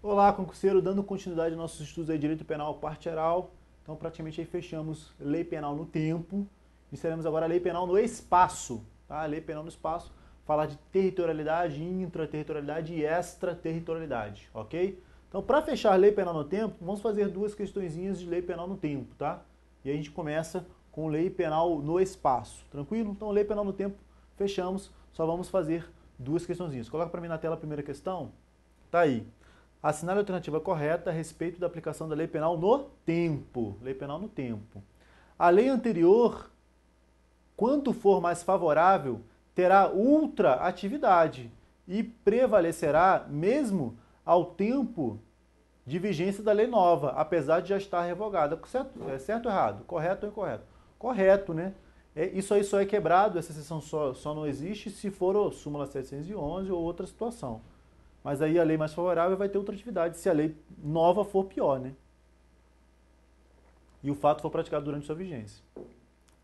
Olá, concurseiro, dando continuidade aos nossos estudos aí, Direito Penal, parte geral. Então, praticamente aí fechamos Lei Penal no tempo. Iniciaremos agora a Lei Penal no espaço. Tá? Lei Penal no espaço, falar de territorialidade, intraterritorialidade e extraterritorialidade, ok? Então, para fechar a Lei Penal no tempo, vamos fazer duas questõezinhas de Lei Penal no tempo, tá? E aí a gente começa com Lei Penal no espaço, tranquilo? Então, Lei Penal no tempo, fechamos, só vamos fazer duas questõezinhas. Coloca para mim na tela a primeira questão. Tá aí. Assinale a alternativa correta a respeito da aplicação da lei penal no tempo. Lei penal no tempo. A lei anterior, quanto for mais favorável, terá ultra-atividade e prevalecerá mesmo ao tempo de vigência da lei nova, apesar de já estar revogada. Certo ou errado? Correto ou incorreto? Correto, né? Isso aí só é quebrado, essa exceção só não existe se for o súmula 711 ou outra situação. Mas aí a lei mais favorável vai ter outra atividade se a lei nova for pior, né? E o fato for praticado durante sua vigência.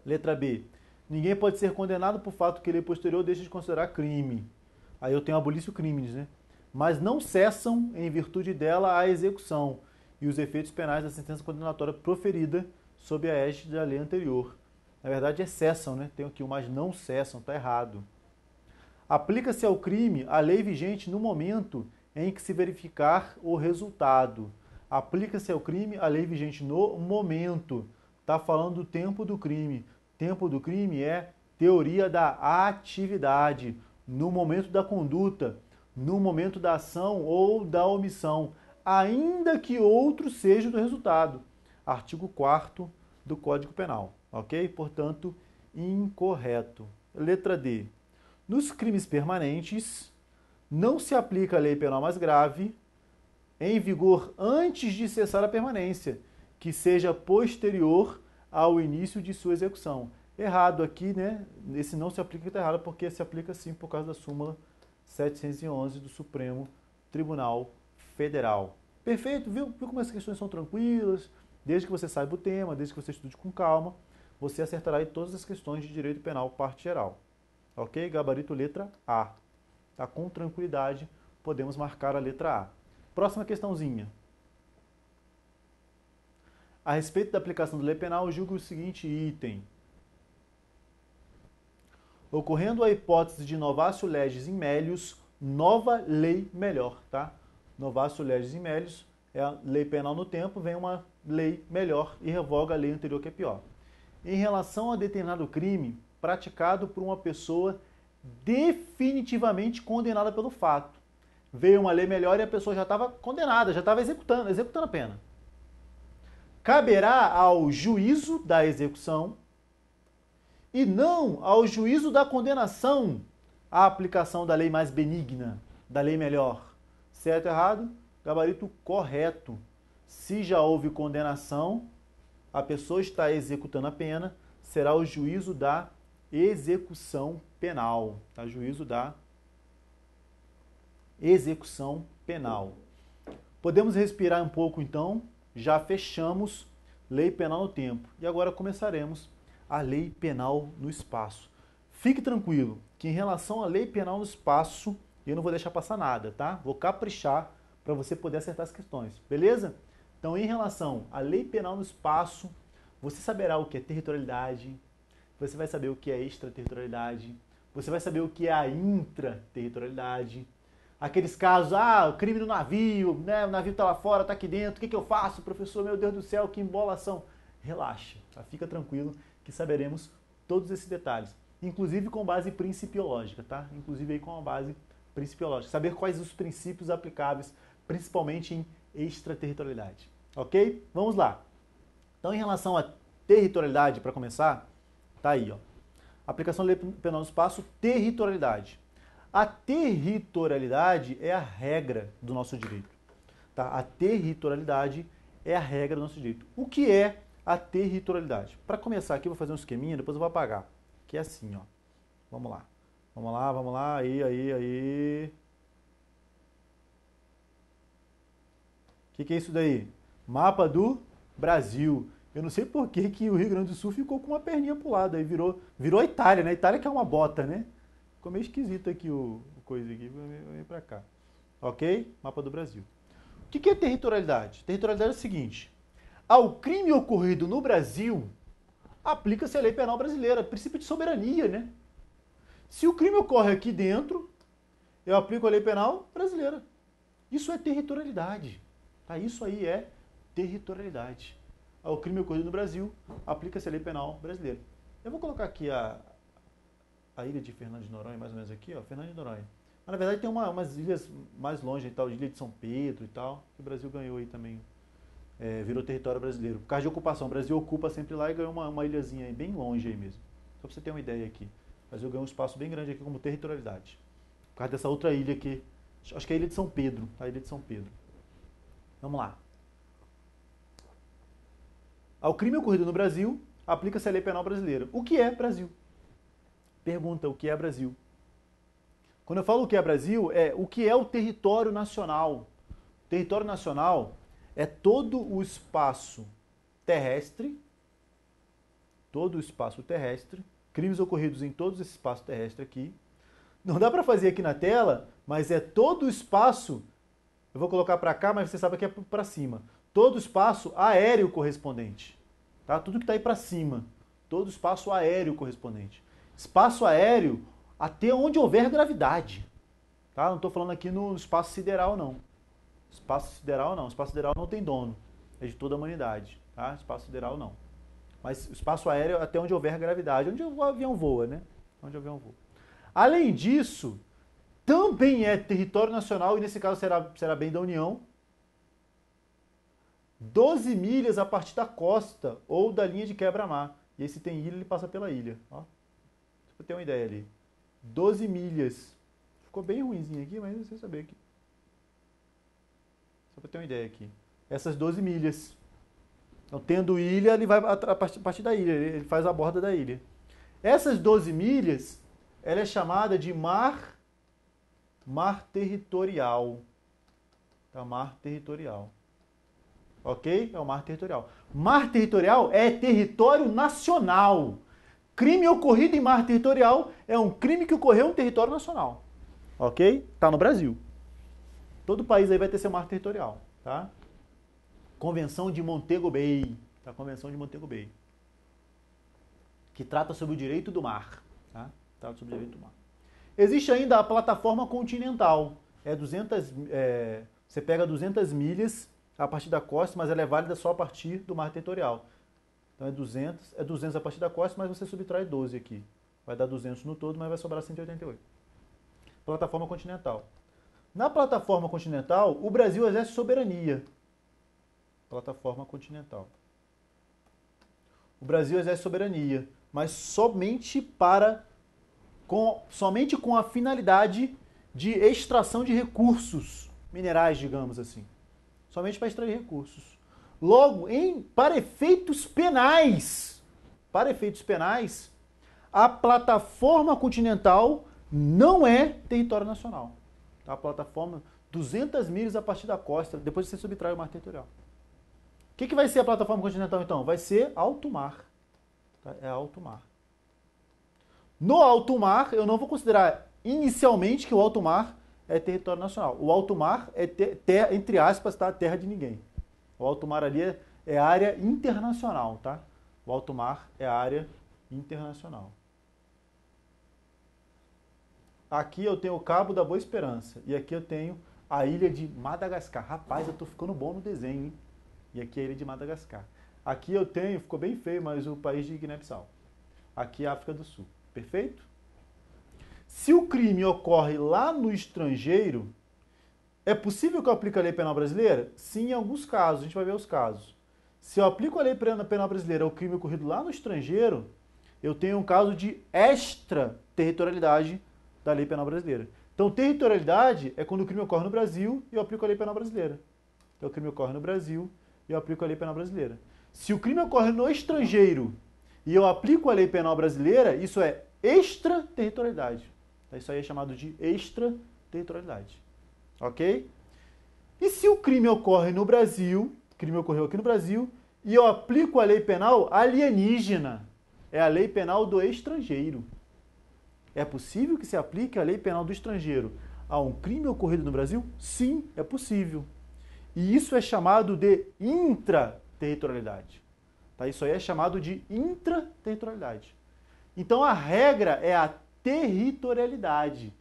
Letra B. Ninguém pode ser condenado por fato que lei posterior deixe de considerar crime. Aí eu tenho abolício crimes, né? Mas não cessam, em virtude dela, a execução e os efeitos penais da sentença condenatória proferida sob a égide da lei anterior. Na verdade é cessam, né? Tem aqui o mas não cessam, tá errado. Aplica-se ao crime a lei vigente no momento em que se verificar o resultado. Aplica-se ao crime a lei vigente no momento. Está falando do tempo do crime. Tempo do crime é teoria da atividade, no momento da conduta, no momento da ação ou da omissão, ainda que outro seja do resultado. Artigo 4º do Código Penal, ok? Portanto, incorreto. Letra D. Nos crimes permanentes, não se aplica a lei penal mais grave em vigor antes de cessar a permanência, que seja posterior ao início de sua execução. Errado aqui, né? Esse não se aplica, está errado, porque se aplica sim por causa da súmula 711 do Supremo Tribunal Federal. Perfeito? Viu como essas questões são tranquilas? Desde que você saiba o tema, desde que você estude com calma, você acertará aí todas as questões de direito penal, parte geral. Ok? Gabarito letra A. Tá? Com tranquilidade, podemos marcar a letra A. Próxima questãozinha. A respeito da aplicação da lei penal, julgue o seguinte item. Ocorrendo a hipótese de novatio legis in melius, nova lei melhor, tá? Novatio legis in melius é a lei penal no tempo, vem uma lei melhor e revoga a lei anterior que é pior. Em relação a determinado crime praticado por uma pessoa definitivamente condenada pelo fato. Veio uma lei melhor e a pessoa já estava condenada, já estava executando a pena. Caberá ao juízo da execução e não ao juízo da condenação a aplicação da lei mais benigna, da lei melhor. Certo ou errado? Gabarito correto. Se já houve condenação, a pessoa está executando a pena, será o juízo da execução penal, tá? Juízo da execução penal. Podemos respirar um pouco então, já fechamos lei penal no tempo. E agora começaremos a lei penal no espaço. Fique tranquilo que em relação à lei penal no espaço, eu não vou deixar passar nada, tá? Vou caprichar para você poder acertar as questões, beleza? Então, em relação à lei penal no espaço, você saberá o que é territorialidade, você vai saber o que é extraterritorialidade, você vai saber o que é a intraterritorialidade. Aqueles casos, o crime no navio, né? O navio está lá fora, está aqui dentro, o que eu faço, professor? Meu Deus do céu, que embolação. Relaxa, tá? Fica tranquilo que saberemos todos esses detalhes, inclusive com base principiológica, tá? Inclusive aí com a base principiológica, saber quais os princípios aplicáveis, principalmente em extraterritorialidade, ok? Vamos lá. Então, em relação à territorialidade, para começar, tá aí, ó. Aplicação da lei penal no espaço, territorialidade. A territorialidade é a regra do nosso direito. Tá? A territorialidade é a regra do nosso direito. O que é a territorialidade? Para começar aqui, eu vou fazer um esqueminha, depois eu vou apagar. Que é assim, ó. Vamos lá. Vamos lá. Aí. O que é isso daí? Mapa do Brasil. Eu não sei por que o Rio Grande do Sul ficou com uma perninha pro lado, aí virou a Itália, né? A Itália que é uma bota, né? Ficou meio esquisito aqui o coisa aqui, vou vir pra cá. Ok? Mapa do Brasil. que é territorialidade? Territorialidade é o seguinte: ao crime ocorrido no Brasil, aplica-se a lei penal brasileira, princípio de soberania, né? Se o crime ocorre aqui dentro, eu aplico a lei penal brasileira. Isso é territorialidade. Tá? Isso aí é territorialidade. Ao crime ocorrido no Brasil, aplica-se a lei penal brasileira. Eu vou colocar aqui a ilha de Fernando de Noronha, mais ou menos aqui, ó, Fernando de Noronha. Mas, na verdade, tem umas ilhas mais longe, tal, ilha de São Pedro e tal, que o Brasil ganhou aí também. Virou território brasileiro. Por causa de ocupação, o Brasil ocupa sempre lá e ganhou uma ilhazinha aí, bem longe aí mesmo. Só para você ter uma ideia aqui. O Brasil ganhou um espaço bem grande aqui como territorialidade. Por causa dessa outra ilha aqui, acho que é a ilha de São Pedro, tá? A ilha de São Pedro. Vamos lá. Ao crime ocorrido no Brasil, aplica-se a lei penal brasileira. O que é Brasil? Pergunta, o que é Brasil? Quando eu falo o que é Brasil, é o que é o território nacional. O território nacional é todo o espaço terrestre, crimes ocorridos em todo esse espaço terrestre aqui. Não dá para fazer aqui na tela, mas é todo o espaço, eu vou colocar para cá, mas você sabe que é para cima. Todo o espaço aéreo correspondente. Tá? Tudo que está aí para cima. Todo o espaço aéreo correspondente. Espaço aéreo até onde houver gravidade. Tá? Não estou falando aqui no espaço sideral, não. Espaço sideral não tem dono. É de toda a humanidade. Tá? Espaço sideral não. Mas espaço aéreo até onde houver gravidade. Onde o avião voa, né? Onde o avião voa. Além disso, também é território nacional, e nesse caso será bem da União, 12 milhas a partir da costa ou da linha de quebra-mar. E aí se tem ilha, ele passa pela ilha. Ó. Só para ter uma ideia ali. 12 milhas. Ficou bem ruimzinho aqui, mas você saber aqui. Só para ter uma ideia aqui. Essas 12 milhas. Então, tendo ilha, ele vai a partir da ilha. Ele faz a borda da ilha. Essas 12 milhas, ela é chamada de mar territorial. Tá? Mar territorial. Ok? É o mar territorial. Mar territorial é território nacional. Crime ocorrido em mar territorial é um crime que ocorreu em território nacional. Ok? Tá no Brasil. Todo país aí vai ter seu mar territorial. Tá? Convenção de Montego Bay. Tá? Convenção de Montego Bay. Que trata sobre o direito do mar. Tá? Trata sobre o direito do mar. Existe ainda a plataforma continental. Você pega 200 milhas a partir da costa, mas ela é válida só a partir do mar territorial. Então é 200 a partir da costa, mas você subtrai 12 aqui. Vai dar 200 no todo, mas vai sobrar 188. Plataforma continental. Na plataforma continental, o Brasil exerce soberania. Plataforma continental. O Brasil exerce soberania, mas somente com a finalidade de extração de recursos minerais, digamos assim. Somente para extrair recursos. Logo, para efeitos penais, a plataforma continental não é território nacional. A plataforma, 200 milhas a partir da costa, depois você subtrai o mar territorial. O que vai ser a plataforma continental, então? Vai ser alto mar. Tá? É alto mar. No alto mar, eu não vou considerar inicialmente que o alto mar é território nacional. O alto mar é, entre aspas, tá? Terra de ninguém. O alto mar ali é área internacional, tá? O alto mar é área internacional. Aqui eu tenho o Cabo da Boa Esperança. E aqui eu tenho a ilha de Madagascar. Rapaz, eu tô ficando bom no desenho, hein? E aqui é a ilha de Madagascar. Aqui eu tenho, ficou bem feio, mas o país de Guiné-Bissau. Aqui é a África do Sul. Perfeito? Se o crime ocorre lá no estrangeiro, é possível que eu aplique a lei penal brasileira? Sim, em alguns casos. A gente vai ver os casos. Se eu aplico a lei penal brasileira ao crime ocorrido lá no estrangeiro, eu tenho um caso de extraterritorialidade da lei penal brasileira. Então, territorialidade é quando o crime ocorre no Brasil e eu aplico a lei penal brasileira. Então, o crime ocorre no Brasil e eu aplico a lei penal brasileira. Se o crime ocorre no estrangeiro e eu aplico a lei penal brasileira, isso é extraterritorialidade. Isso aí é chamado de extraterritorialidade. Ok? E se o crime ocorre no Brasil, o crime ocorreu aqui no Brasil, e eu aplico a lei penal alienígena, é a lei penal do estrangeiro. É possível que se aplique a lei penal do estrangeiro a um crime ocorrido no Brasil? Sim, é possível. E isso é chamado de intraterritorialidade. Tá? Isso aí é chamado de intraterritorialidade. Então a regra é a territorialidade,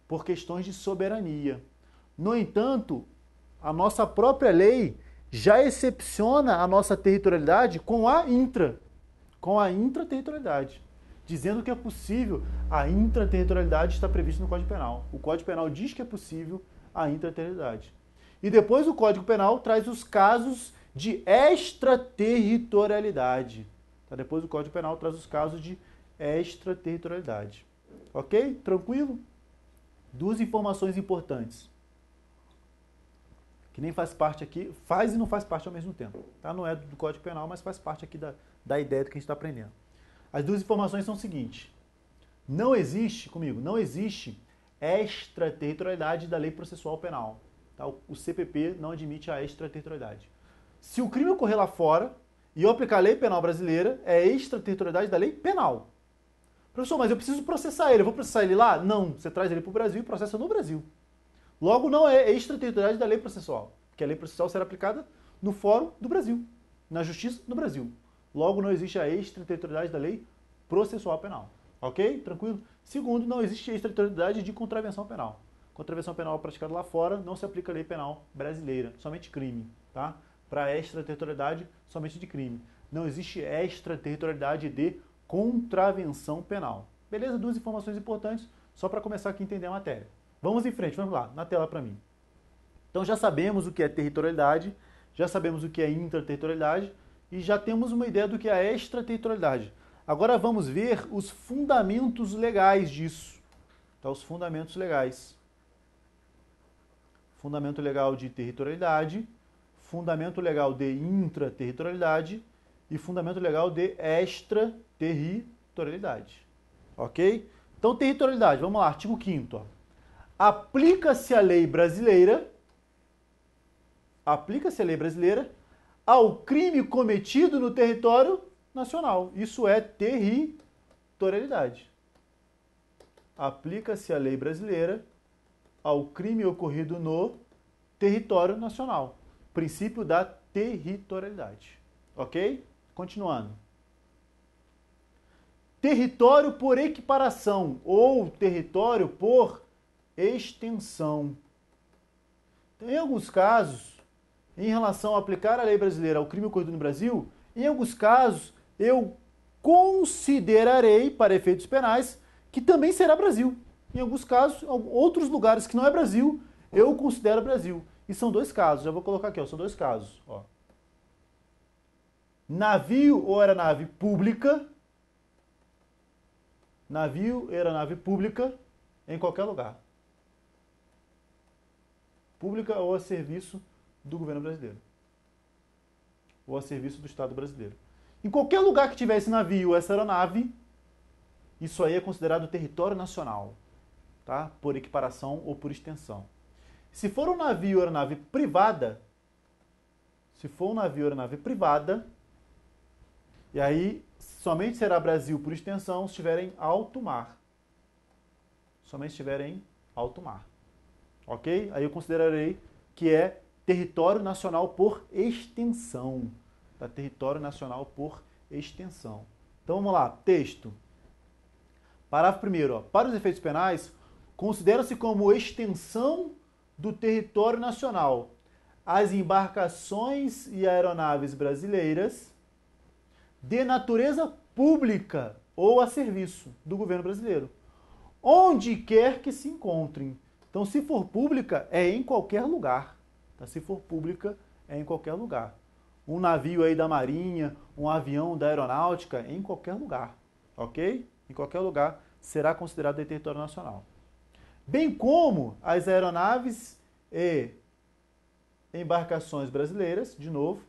por questões de soberania. No entanto, a nossa própria lei já excepciona a nossa territorialidade com a intraterritorialidade, dizendo que é possível a intraterritorialidade está prevista no Código Penal. O Código Penal diz que é possível a intraterritorialidade. E depois o Código Penal traz os casos de extraterritorialidade. Tá? Depois o Código Penal traz os casos de extraterritorialidade. Ok? Tranquilo? Duas informações importantes, que nem faz parte aqui, faz e não faz parte ao mesmo tempo. Tá? Não é do Código Penal, mas faz parte aqui da ideia do que a gente está aprendendo. As duas informações são o seguinte: não existe extraterritorialidade da lei processual penal. Tá? O CPP não admite a extraterritorialidade. Se o crime ocorrer lá fora e eu aplicar a lei penal brasileira, é extraterritorialidade da lei penal. Professor, mas eu preciso processar ele, eu vou processar ele lá? Não, você traz ele para o Brasil e processa no Brasil. Logo, não é extraterritorialidade da lei processual, porque a lei processual será aplicada no Fórum do Brasil, na Justiça no Brasil. Logo, não existe a extraterritorialidade da lei processual penal. Ok? Tranquilo? Segundo, não existe extraterritorialidade de contravenção penal. Contravenção penal praticada lá fora, não se aplica a lei penal brasileira, somente crime. Tá? Para extraterritorialidade, somente de crime. Não existe extraterritorialidade de contravenção penal. Beleza? Duas informações importantes, só para começar aqui a entender a matéria. Vamos em frente, vamos lá, na tela para mim. Então já sabemos o que é territorialidade, já sabemos o que é intraterritorialidade e já temos uma ideia do que é extraterritorialidade. Agora vamos ver os fundamentos legais disso. Tá? Os fundamentos legais. Fundamento legal de territorialidade, fundamento legal de intraterritorialidade e fundamento legal de extraterritorialidade. Ok? Então, territorialidade, vamos lá, artigo 5º. Aplica-se a lei brasileira ao crime cometido no território nacional. Isso é territorialidade. Aplica-se a lei brasileira ao crime ocorrido no território nacional. Princípio da territorialidade. Ok? Continuando. Território por equiparação ou território por extensão. Em alguns casos, em relação a aplicar a lei brasileira ao crime ocorrido no Brasil, em alguns casos eu considerarei, para efeitos penais, que também será Brasil. Em alguns casos, outros lugares que não é Brasil, eu considero Brasil. E são dois casos, já vou colocar aqui, ó, são dois casos. Ó. Navio ou aeronave pública, em qualquer lugar. Pública ou a serviço do governo brasileiro. Ou a serviço do Estado brasileiro. Em qualquer lugar que tiver esse navio ou essa aeronave, isso aí é considerado território nacional, tá? Por equiparação ou por extensão. Se for um navio ou aeronave privada, e aí somente será Brasil por extensão se estiver em alto mar. Somente se estiver em alto mar. Ok? Aí eu considerarei que é território nacional por extensão. Tá? Território nacional por extensão. Então vamos lá, texto. Parágrafo 1º. Ó. Para os efeitos penais, considera-se como extensão do território nacional as embarcações e aeronaves brasileiras de natureza pública ou a serviço do governo brasileiro, onde quer que se encontrem. Então, se for pública, é em qualquer lugar. Tá? Se for pública, é em qualquer lugar. Um navio aí da Marinha, um avião da Aeronáutica, em qualquer lugar. Ok? Em qualquer lugar será considerado de território nacional. Bem como as aeronaves e embarcações brasileiras, de novo,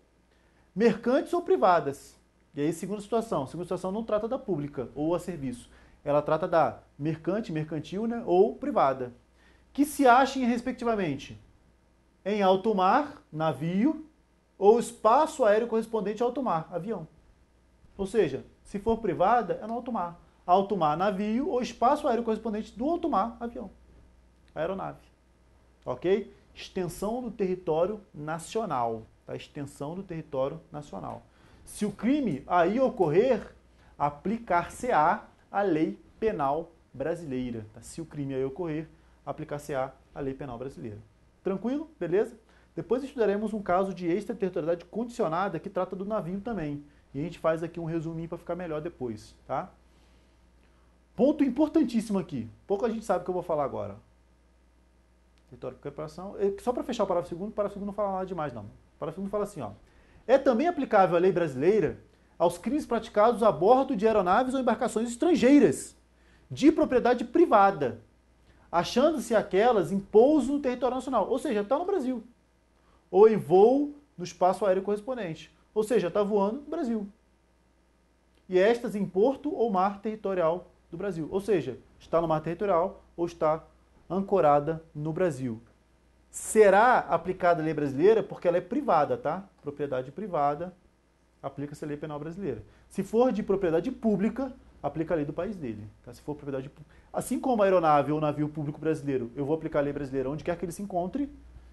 mercantes ou privadas. E aí, segunda situação. Segunda situação não trata da pública ou a serviço. Ela trata da mercante, mercantil, né, ou privada. Que se achem, respectivamente, em alto mar, navio, ou espaço aéreo correspondente ao alto mar, avião. Ou seja, se for privada, é no alto mar. Alto mar, navio, ou espaço aéreo correspondente do alto mar, avião. Aeronave. Ok? extensão do território nacional. Tá? Extensão do território nacional. Se o crime aí ocorrer, aplicar-se-á a lei penal brasileira. Tá? Se o crime aí ocorrer, aplicar-se-á a lei penal brasileira. Tranquilo? Beleza? Depois estudaremos um caso de extraterritorialidade condicionada que trata do navio também. E a gente faz aqui um resuminho para ficar melhor depois, tá? Ponto importantíssimo aqui. Pouca gente sabe o que eu vou falar agora. Território de preparação. Só para fechar o parágrafo segundo não fala nada demais, não. O parágrafo segundo fala assim, ó. É também aplicável a lei brasileira aos crimes praticados a bordo de aeronaves ou embarcações estrangeiras, de propriedade privada, achando-se aquelas em pouso no território nacional, ou seja, está no Brasil, ou em voo no espaço aéreo correspondente, ou seja, está voando no Brasil. E estas em porto ou mar territorial do Brasil, ou seja, está no mar territorial ou está ancorada no Brasil. Será aplicada a lei brasileira porque ela é privada, tá? Propriedade privada, aplica-se a lei penal brasileira. Se for de propriedade pública, aplica a lei do país dele. Tá? Se for propriedade pública. Assim como a aeronave ou navio público brasileiro, eu vou aplicar a lei brasileira onde quer que ele se encontre.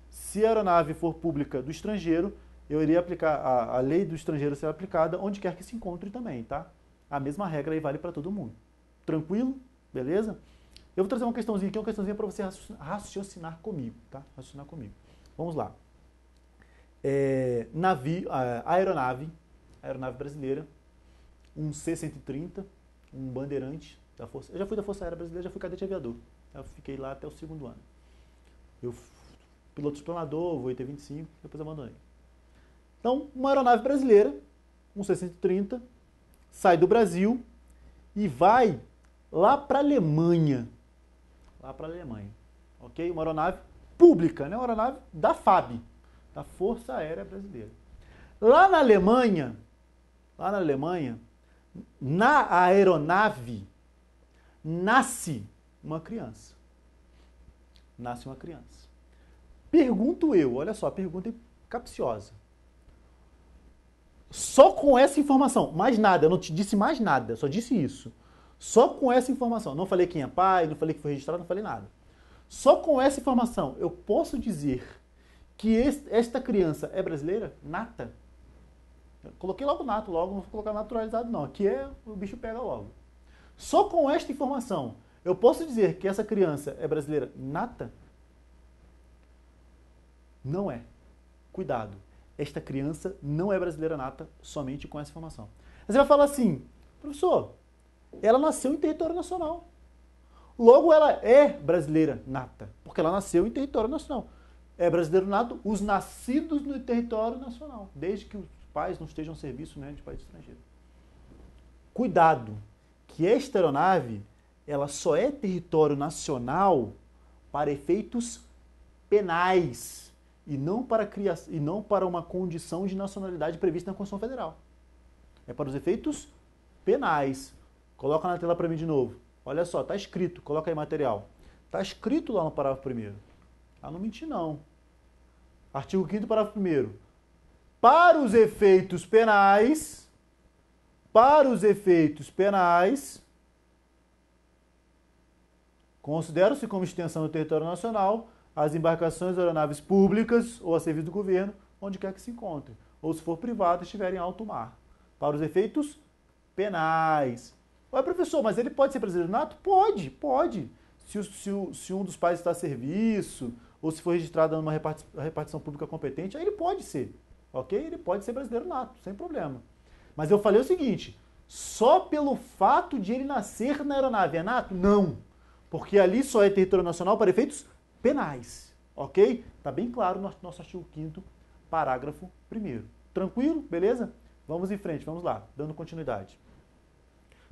Se a aeronave for pública do estrangeiro, eu iria aplicar a lei do estrangeiro ser aplicada onde quer que se encontre também, tá? A mesma regra aí vale para todo mundo. Tranquilo? Beleza? Eu vou trazer uma questãozinha aqui, uma questãozinha para você raciocinar comigo, tá? Raciocinar comigo. Vamos lá. Aeronave brasileira, um C-130, um bandeirante da Força... Eu já fui da Força Aérea Brasileira, já fui cadete aviador. Eu fiquei lá até o 2º ano. Eu piloto explanador, voei T-25, depois abandonei. Então, uma aeronave brasileira, um C-130, sai do Brasil e vai lá para a Alemanha. Lá para a Alemanha. Ok? Uma aeronave pública, né? Uma aeronave da FAB, da Força Aérea Brasileira. Lá na Alemanha, na aeronave, nasce uma criança. Nasce uma criança. Pergunto eu, olha só, pergunta capciosa. Só com essa informação, mais nada, eu não te disse mais nada, só disse isso. Só com essa informação, não falei quem é pai, não falei que foi registrado, não falei nada. Só com essa informação, eu posso dizer que esta criança é brasileira? Nata. Eu coloquei logo nato, logo, não vou colocar naturalizado não, aqui o bicho pega logo. Só com esta informação, eu posso dizer que essa criança é brasileira nata? Não é. Cuidado. Esta criança não é brasileira nata somente com essa informação. Você vai falar assim, professor, ela nasceu em território nacional. Logo, ela é brasileira nata, porque ela nasceu em território nacional. É brasileiro nato os nascidos no território nacional, desde que os pais não estejam a serviço, né, de país estrangeiro. Cuidado, que esta aeronave, ela só é território nacional para efeitos penais e não para uma condição de nacionalidade prevista na Constituição Federal. É para os efeitos penais. Coloca na tela para mim de novo. Olha só, está escrito, coloca aí material. Está escrito lá no parágrafo 1º. Ah, não menti não. Artigo 5º, parágrafo 1º. Para os efeitos penais, considera-se como extensão do território nacional as embarcações e aeronaves públicas ou a serviço do governo, onde quer que se encontrem, ou se for privado, estiverem em alto mar. Para os efeitos penais. Ué, professor, mas ele pode ser brasileiro nato? Pode. Se um dos pais está a serviço, ou se for registrado numa repartição pública competente, aí ele pode ser, ok? Ele pode ser brasileiro nato, sem problema. Mas eu falei o seguinte, só pelo fato de ele nascer na aeronave é nato? Não, porque ali só é território nacional para efeitos penais, ok? Está bem claro no nosso artigo 5º, parágrafo 1º. Tranquilo? Beleza? Vamos em frente, vamos lá, dando continuidade.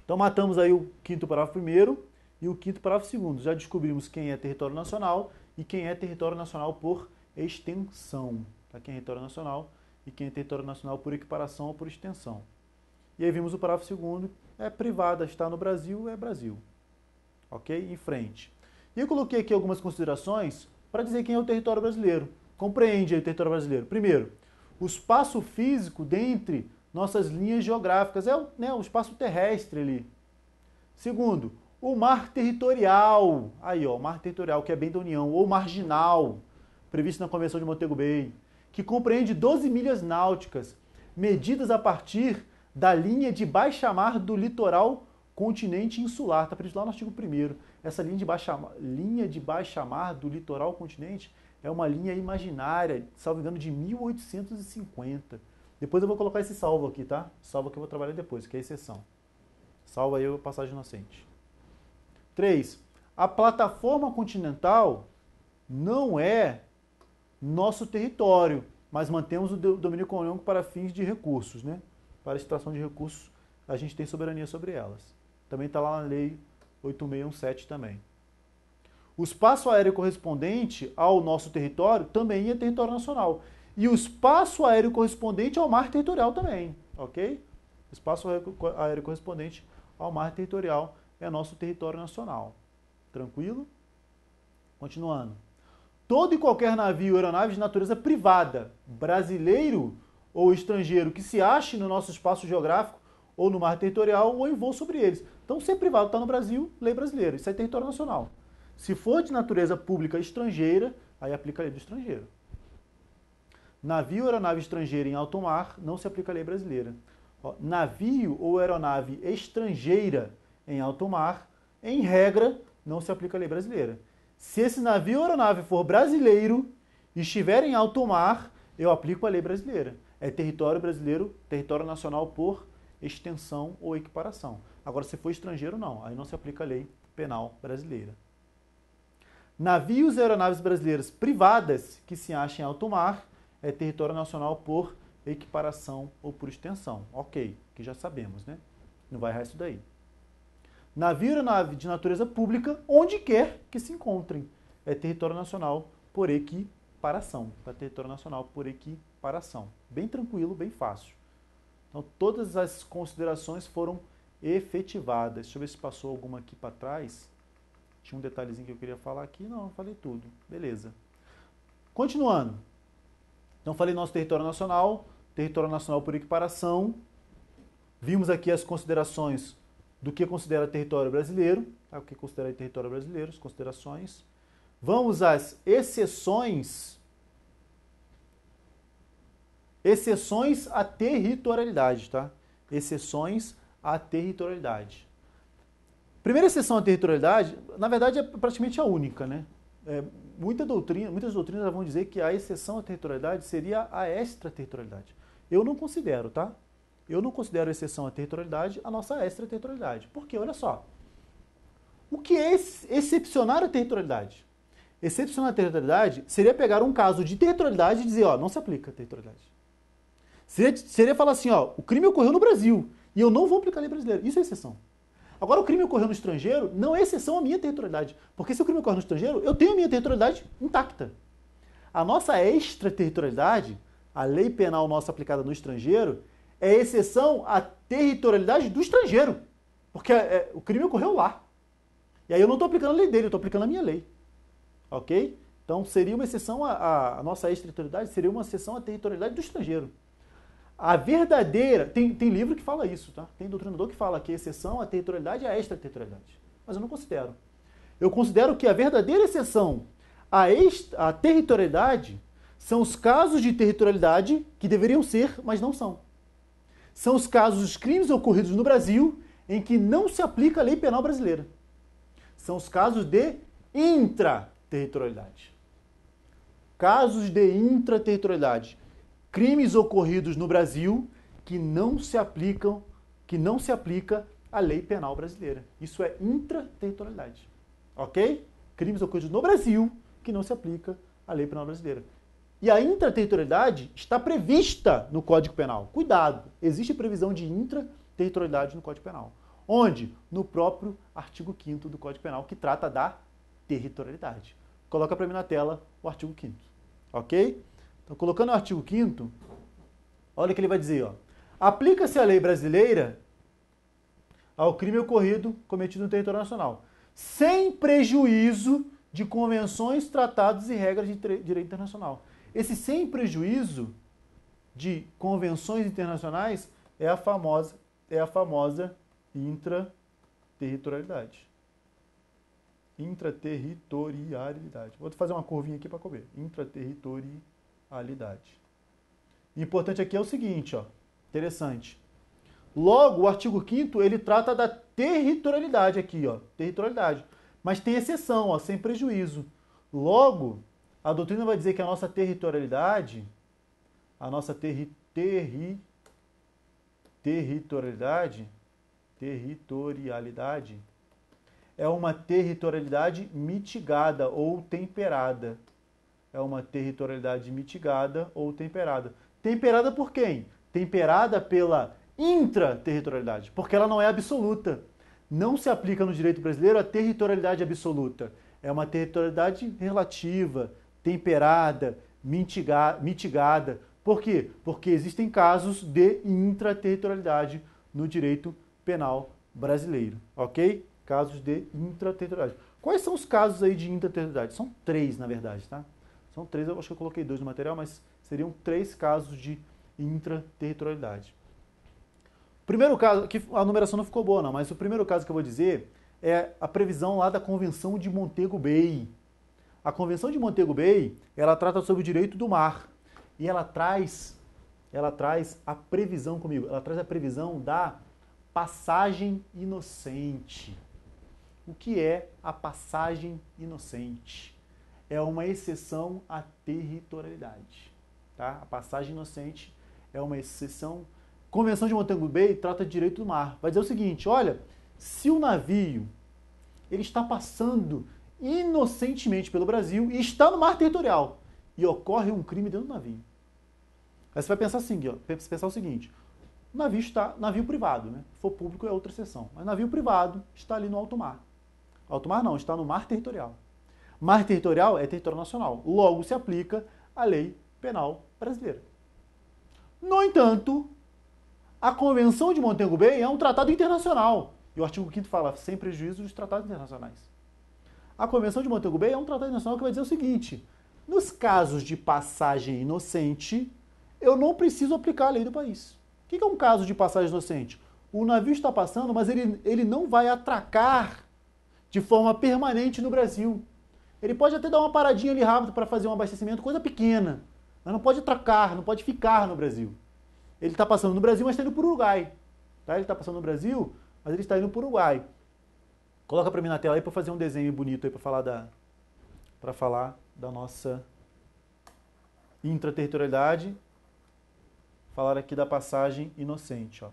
Então matamos aí o 5º parágrafo 1º e o 5º parágrafo 2º. Já descobrimos quem é território nacional e quem é território nacional por extensão. Tá? Quem é território nacional e quem é território nacional por equiparação ou por extensão. E aí vimos o parágrafo 2º, é privada, está no Brasil, é Brasil. Ok? Em frente. E eu coloquei aqui algumas considerações para dizer quem é o território brasileiro. Compreende aí o território brasileiro. Primeiro, o espaço físico dentre nossas linhas geográficas, o espaço terrestre ali. Segundo, o mar territorial, aí ó, mar territorial, que é bem da União, ou marginal, previsto na Convenção de Montego Bay, que compreende 12 milhas náuticas, medidas a partir da linha de baixa-mar do litoral continente insular. Está previsto lá no artigo 1º. Essa linha de baixa-mar do litoral continente é uma linha imaginária, salvo engano, de 1850. Depois eu vou colocar esse salvo aqui, tá? Salvo que eu vou trabalhar depois, que é a exceção. Salva aí a passagem inocente. 3. A plataforma continental não é nosso território, mas mantemos o domínio econômico para fins de recursos, né? Para extração de recursos, a gente tem soberania sobre elas. Também está lá na Lei 8617 também. O espaço aéreo correspondente ao nosso território também é território nacional. E o espaço aéreo correspondente ao mar territorial também, ok? Espaço aéreo correspondente ao mar territorial é nosso território nacional. Tranquilo? Continuando. Todo e qualquer navio ou aeronave de natureza privada, brasileiro ou estrangeiro, que se ache no nosso espaço geográfico ou no mar territorial ou em voo sobre eles. Então, se é privado, está no Brasil, lei brasileira. Isso é território nacional. Se for de natureza pública estrangeira, aí aplica a lei do estrangeiro. Navio ou aeronave estrangeira em alto mar, não se aplica a lei brasileira. Navio ou aeronave estrangeira em alto mar, em regra, não se aplica a lei brasileira. Se esse navio ou aeronave for brasileiro e estiver em alto mar, eu aplico a lei brasileira. É território brasileiro, território nacional por extensão ou equiparação. Agora, se for estrangeiro, não. Aí não se aplica a lei penal brasileira. Navios e aeronaves brasileiras privadas que se achem em alto mar é território nacional por equiparação ou por extensão. Ok, que já sabemos, né? Não vai errar isso daí. Navio e aeronave de natureza pública, onde quer que se encontrem, é território nacional por equiparação. É território nacional por equiparação. Bem tranquilo, bem fácil. Então, todas as considerações foram efetivadas. Deixa eu ver se passou alguma aqui para trás. Tinha um detalhezinho que eu queria falar aqui. Não, eu falei tudo. Beleza. Continuando. Então, falei nosso território nacional por equiparação. Vimos aqui as considerações do que considera território brasileiro. O que considera território brasileiro, as considerações. Vamos às exceções. Exceções à territorialidade, tá? Exceções à territorialidade. Primeira exceção à territorialidade, na verdade, é praticamente a única, né? Muitas doutrinas vão dizer que a exceção à territorialidade seria a extraterritorialidade. Eu não considero, tá? Eu não considero exceção à territorialidade a nossa extraterritorialidade. Porque, olha só, o que é excepcionar a territorialidade? Excepcionar a territorialidade seria pegar um caso de territorialidade e dizer, ó, não se aplica a territorialidade. Seria falar assim, ó, o crime ocorreu no Brasil e eu não vou aplicar a lei brasileira. Isso é exceção. Agora, o crime ocorreu no estrangeiro não é exceção à minha territorialidade. Porque se o crime ocorre no estrangeiro, eu tenho a minha territorialidade intacta. A nossa extraterritorialidade, a lei penal nossa aplicada no estrangeiro, é exceção à territorialidade do estrangeiro. Porque o crime ocorreu lá. E aí eu não estou aplicando a lei dele, eu estou aplicando a minha lei. Ok? Então, seria uma exceção a nossa extraterritorialidade, seria uma exceção à territorialidade do estrangeiro. A verdadeira... Tem livro que fala isso, tá? Tem doutrinador que fala que a exceção à territorialidade é a extraterritorialidade. Mas eu não considero. Eu considero que a verdadeira exceção à territorialidade são os casos de territorialidade que deveriam ser, mas não são. São os casos dos crimes ocorridos no Brasil em que não se aplica a lei penal brasileira. São os casos de intraterritorialidade. Casos de intraterritorialidade. Crimes ocorridos no Brasil que não se aplica a lei penal brasileira. Isso é intraterritorialidade. Ok? Crimes ocorridos no Brasil que não se aplica a lei penal brasileira. E a intraterritorialidade está prevista no Código Penal. Cuidado, existe previsão de intraterritorialidade no Código Penal. Onde? No próprio artigo 5º do Código Penal, que trata da territorialidade. Coloca para mim na tela o artigo 5º. Ok? Então, colocando o artigo 5º, olha o que ele vai dizer. Ó. Aplica-se a lei brasileira ao crime ocorrido cometido no território nacional, sem prejuízo de convenções, tratados e regras de direito internacional. Esse sem prejuízo de convenções internacionais é a famosa intraterritorialidade. Intraterritorialidade. Vou fazer uma curvinha aqui para comer. Intraterritorialidade. O importante aqui é o seguinte, ó, interessante. Logo, o artigo 5º, ele trata da territorialidade aqui, ó, territorialidade. Mas tem exceção, ó, sem prejuízo. Logo, a doutrina vai dizer que a nossa territorialidade, territorialidade é uma territorialidade mitigada ou temperada. É uma territorialidade mitigada ou temperada. Temperada por quem? Temperada pela intraterritorialidade, porque ela não é absoluta. Não se aplica no direito brasileiro a territorialidade absoluta. É uma territorialidade relativa, temperada, mitigada. Por quê? Porque existem casos de intraterritorialidade no direito penal brasileiro, ok? Casos de intraterritorialidade. Quais são os casos aí de intraterritorialidade? São 3, na verdade, tá? São 3, eu acho que eu coloquei 2 no material, mas seriam 3 casos de intraterritorialidade. O primeiro caso, que a numeração não ficou boa não, mas o primeiro caso que eu vou dizer é a previsão lá da Convenção de Montego Bay. A Convenção de Montego Bay, ela trata sobre o direito do mar. E ela traz a previsão comigo, ela traz a previsão da passagem inocente. O que é a passagem inocente? É uma exceção à territorialidade. Tá? A passagem inocente é uma exceção. Convenção de Montego Bay trata de direito do mar. Vai dizer o seguinte, olha, se o navio ele está passando inocentemente pelo Brasil e está no mar territorial e ocorre um crime dentro do navio. Aí você vai pensar assim, ó, pensar o seguinte, o navio está, navio privado, né? Se for público é outra exceção, mas navio privado está ali no alto mar. Alto mar não, está no mar territorial. Mar territorial é território nacional, logo se aplica a lei penal brasileira. No entanto, a Convenção de Montego Bay é um tratado internacional, e o artigo 5º fala, sem prejuízo dos tratados internacionais. A Convenção de Montego Bay é um tratado internacional que vai dizer o seguinte, nos casos de passagem inocente, eu não preciso aplicar a lei do país. O que é um caso de passagem inocente? O navio está passando, mas ele não vai atracar de forma permanente no Brasil. Ele pode até dar uma paradinha ali rápido para fazer um abastecimento, coisa pequena, mas não pode atracar, não pode ficar no Brasil. Ele está passando no Brasil, mas está indo para o Uruguai. Tá? Ele está passando no Brasil, mas ele está indo para o Uruguai. Coloca para mim na tela aí para fazer um desenho bonito aí para falar da nossa intraterritorialidade. Falar aqui da passagem inocente, ó.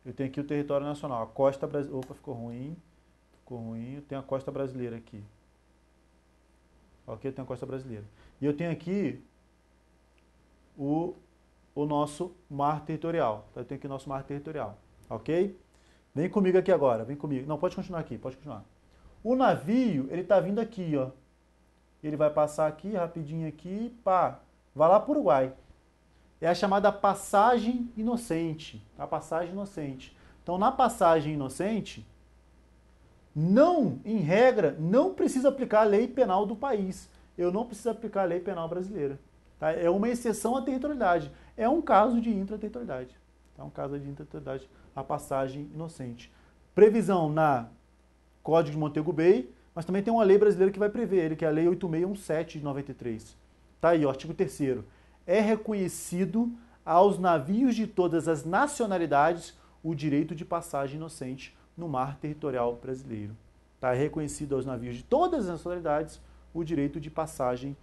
Eu tenho aqui o território nacional, a costa brasileira. Opa, ficou ruim. Eu tenho a costa brasileira aqui. Ok, eu tenho a costa brasileira. E eu tenho aqui o nosso mar territorial. Então, eu tenho aqui o nosso mar territorial. Ok? Vem comigo aqui agora, vem comigo. Não, pode continuar aqui, pode continuar. O navio, ele tá vindo aqui, ó. Ele vai passar aqui, rapidinho aqui, pá. Vai lá para o Uruguai. É a chamada passagem inocente. A passagem inocente. Então, na passagem inocente, não, em regra, não precisa aplicar a lei penal do país. Eu não preciso aplicar a lei penal brasileira. Tá? É uma exceção à territorialidade. É um caso de intraterritorialidade. É um caso de intraterritorialidade, a passagem inocente. Previsão na Código de Montego Bay, mas também tem uma lei brasileira que vai prever ele, que é a Lei 8617 de 93. Tá aí, ó, artigo 3º. É reconhecido aos navios de todas as nacionalidades o direito de passagem inocente no mar territorial brasileiro. Tá? É reconhecido aos navios de todas as nacionalidades o direito de passagem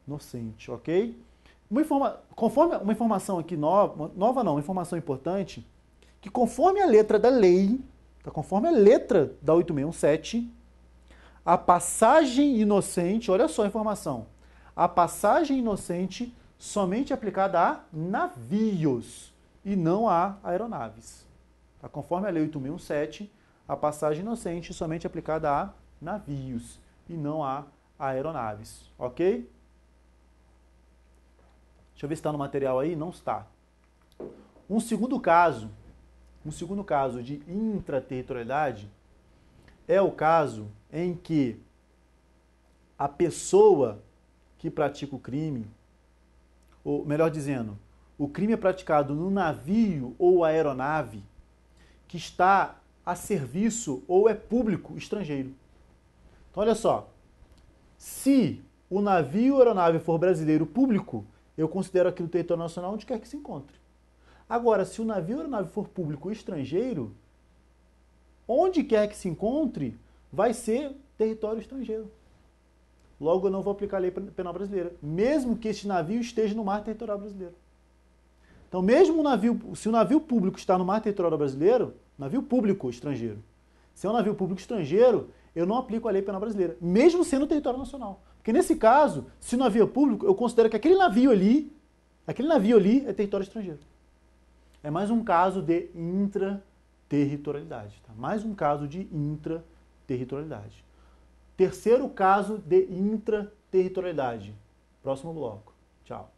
inocente, ok? Uma informação aqui uma informação importante, que conforme a letra da lei, tá? Conforme a letra da 8617, a passagem inocente, olha só a informação, a passagem inocente somente aplicada a navios e não a aeronaves. Tá? Conforme a lei 8617, a passagem inocente somente aplicada a navios e não a aeronaves, ok? Deixa eu ver se está no material aí. Não está. Um segundo caso de intraterritorialidade é o caso em que a pessoa que pratica o crime, ou melhor dizendo, o crime é praticado no navio ou aeronave que está a serviço ou é público estrangeiro. Então, olha só. Se o navio ou aeronave for brasileiro público, eu considero aquilo território nacional onde quer que se encontre. Agora, se o navio ou aeronave for público estrangeiro, onde quer que se encontre, vai ser território estrangeiro. Logo, eu não vou aplicar a lei penal brasileira, mesmo que este navio esteja no mar territorial brasileiro. Então, mesmo se o navio público está no mar territorial brasileiro, navio público estrangeiro, se é um navio público estrangeiro, eu não aplico a lei penal brasileira, mesmo sendo território nacional. Porque nesse caso, se o navio é público, eu considero que aquele navio ali é território estrangeiro. É mais um caso de intraterritorialidade. Tá? Mais um caso de intraterritorialidade. Terceiro caso de intraterritorialidade. Próximo bloco. Tchau.